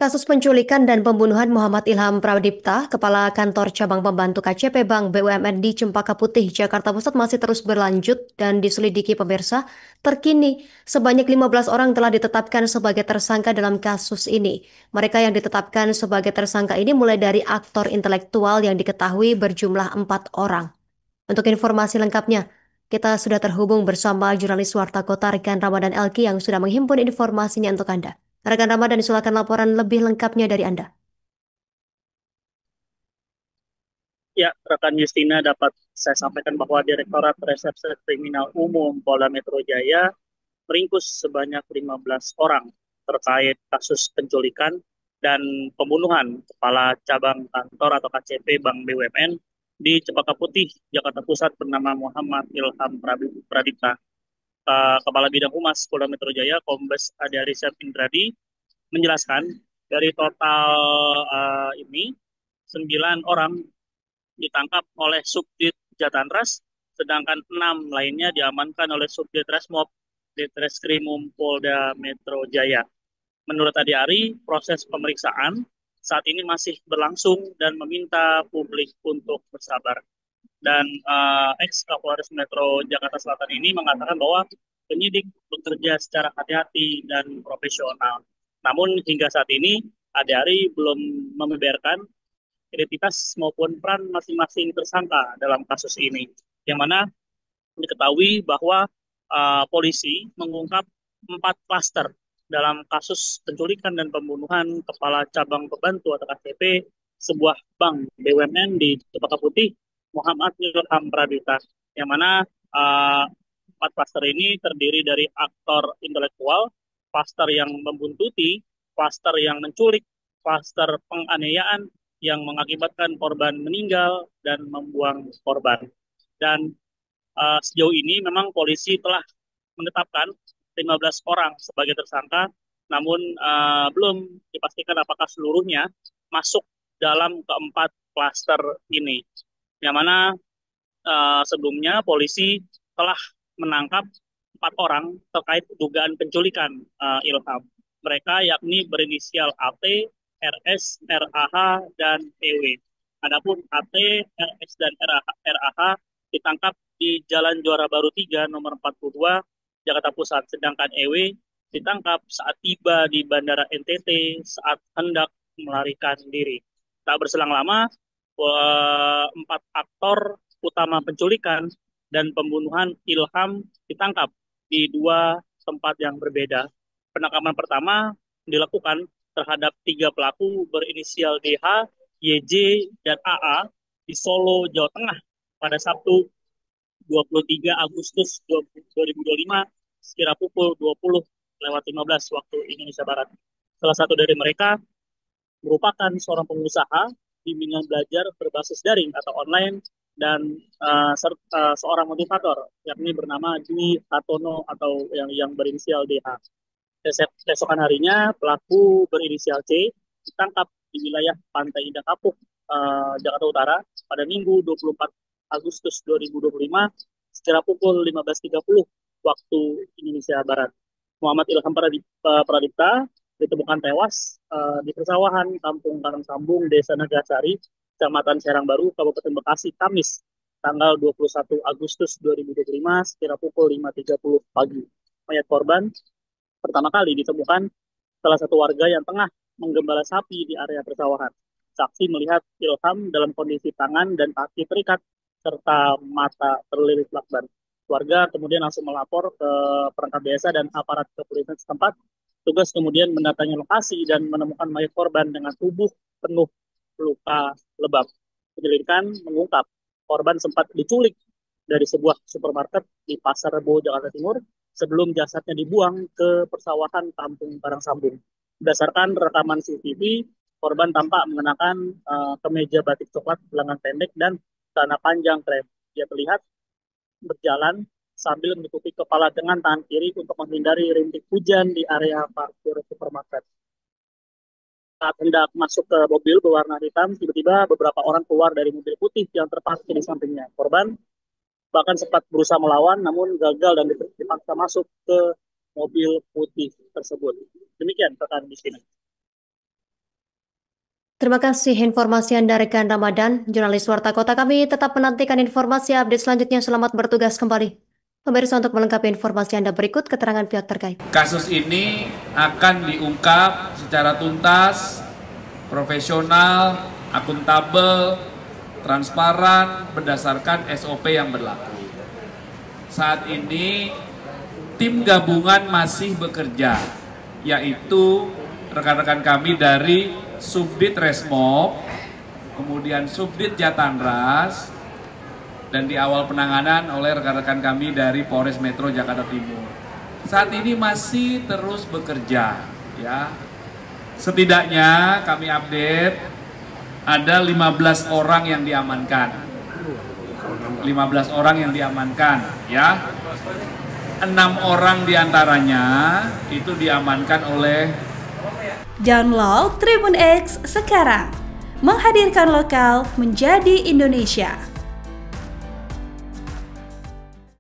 Kasus penculikan dan pembunuhan Muhammad Ilham Pradipta, Kepala Kantor Cabang Pembantu KCP Bank BUMN di Cempaka Putih, Jakarta Pusat masih terus berlanjut dan diselidiki pemirsa. Terkini, sebanyak 15 orang telah ditetapkan sebagai tersangka dalam kasus ini. Mereka yang ditetapkan sebagai tersangka ini mulai dari aktor intelektual yang diketahui berjumlah 4 orang. Untuk informasi lengkapnya, kita sudah terhubung bersama jurnalis Warta Kota rekan Ramadan Elki yang sudah menghimpun informasinya untuk Anda. Rekan Ramadan, silakan laporan lebih lengkapnya dari Anda. Ya, rekan Justina dapat saya sampaikan bahwa Direktorat Reserse Kriminal Umum Polda Metro Jaya meringkus sebanyak 15 orang terkait kasus penculikan dan pembunuhan Kepala Cabang Kantor atau KCP Bank BUMN di Cempaka Putih, Jakarta Pusat bernama Muhammad Ilham Pradipta. Kepala Bidang Humas Polda Metro Jaya, Kombes Adi Arsyad Indradi, menjelaskan dari total ini 9 orang ditangkap oleh Subdit Jatanras, sedangkan 6 lainnya diamankan oleh Subdit Resmob Ditreskrimum Polda Metro Jaya. Menurut Adi Ari, proses pemeriksaan saat ini masih berlangsung dan meminta publik untuk bersabar. Dan ex-Kapolres Metro Jakarta Selatan ini mengatakan bahwa penyidik bekerja secara hati-hati dan profesional. Namun hingga saat ini, Adi Ari belum membeberkan identitas maupun peran masing-masing tersangka dalam kasus ini. Yang mana diketahui bahwa polisi mengungkap 4 klaster dalam kasus penculikan dan pembunuhan Kepala Cabang Pembantu atau KCP sebuah bank BUMN di Cempaka Putih, Muhammad Ilham Pradipta. Yang mana uh, 4 klaster ini terdiri dari aktor intelektual, klaster yang membuntuti, klaster yang menculik, klaster penganiayaan yang mengakibatkan korban meninggal dan membuang korban. Dan sejauh ini memang polisi telah menetapkan 15 orang sebagai tersangka, namun belum dipastikan apakah seluruhnya masuk dalam keempat klaster ini. Yang mana sebelumnya polisi telah menangkap 4 orang terkait dugaan penculikan Ilham. Mereka yakni berinisial AT, RS, RAH, dan EW. Adapun AT, RS, dan RAH ditangkap di Jalan Juara Baru 3 nomor 42 Jakarta Pusat. Sedangkan EW ditangkap saat tiba di Bandara NTT saat hendak melarikan diri. Tak berselang lama, 4 aktor utama penculikan dan pembunuhan Ilham ditangkap di 2 tempat yang berbeda. Penangkapan pertama dilakukan terhadap 3 pelaku berinisial DH, YJ, dan AA di Solo, Jawa Tengah pada Sabtu 23 Agustus 2025 sekira pukul 20:15 waktu Indonesia Barat. Salah satu dari mereka merupakan seorang pengusaha bimbingan belajar berbasis daring atau online dan seorang motivator yakni bernama Dwi Hartono atau yang berinisial DH. Keesokan harinya pelaku berinisial C ditangkap di wilayah Pantai Indah Kapuk, Jakarta Utara pada Minggu 24 Agustus 2025 sekitar pukul 15.30 waktu Indonesia Barat. Muhammad Ilham Pradipta ditemukan tewas di persawahan Kampung Karangsambung, Desa Nagasari, Kecamatan Serang Baru, Kabupaten Bekasi, Kamis, tanggal 21 Agustus 2025, sekira pukul 5.30 pagi. Mayat korban pertama kali ditemukan salah satu warga yang tengah menggembala sapi di area persawahan. Saksi melihat Ilham dalam kondisi tangan dan kaki terikat serta mata terlilit lakban. Warga kemudian langsung melapor ke perangkat desa dan aparat kepolisian setempat. Tugas kemudian mendatangi lokasi dan menemukan mayat korban dengan tubuh penuh luka lebam. Penyelidikan mengungkap korban sempat diculik dari sebuah supermarket di Pasar Rebo, Jakarta Timur, sebelum jasadnya dibuang ke persawahan Kampung Karangsambung. Berdasarkan rekaman CCTV, korban tampak mengenakan kemeja batik coklat lengan pendek dan celana panjang krem. Dia terlihat berjalan sambil menutupi kepala dengan tangan kiri untuk menghindari rintik hujan di area parkir supermarket. Saat hendak masuk ke mobil berwarna hitam, tiba-tiba beberapa orang keluar dari mobil putih yang terparkir di sampingnya. Korban bahkan sempat berusaha melawan, namun gagal dan dipaksa masuk ke mobil putih tersebut. Demikian rekan di sini. Terima kasih informasi Anda rekan Ramadan, jurnalis Warta Kota. Kami tetap menantikan informasi update selanjutnya. Selamat bertugas kembali. Pemirsa, untuk melengkapi informasi Anda berikut keterangan pihak terkait. Kasus ini akan diungkap secara tuntas, profesional, akuntabel, transparan, berdasarkan SOP yang berlaku. Saat ini tim gabungan masih bekerja, yaitu rekan-rekan kami dari Subdit Resmob, kemudian Subdit Jatanras, dan di awal penanganan oleh rekan-rekan kami dari Polres Metro Jakarta Timur. Saat ini masih terus bekerja, ya. Setidaknya kami update ada 15 orang yang diamankan. 15 orang yang diamankan, ya. 6 orang diantaranya itu diamankan oleh. Download Tribun X sekarang, menghadirkan lokal menjadi Indonesia.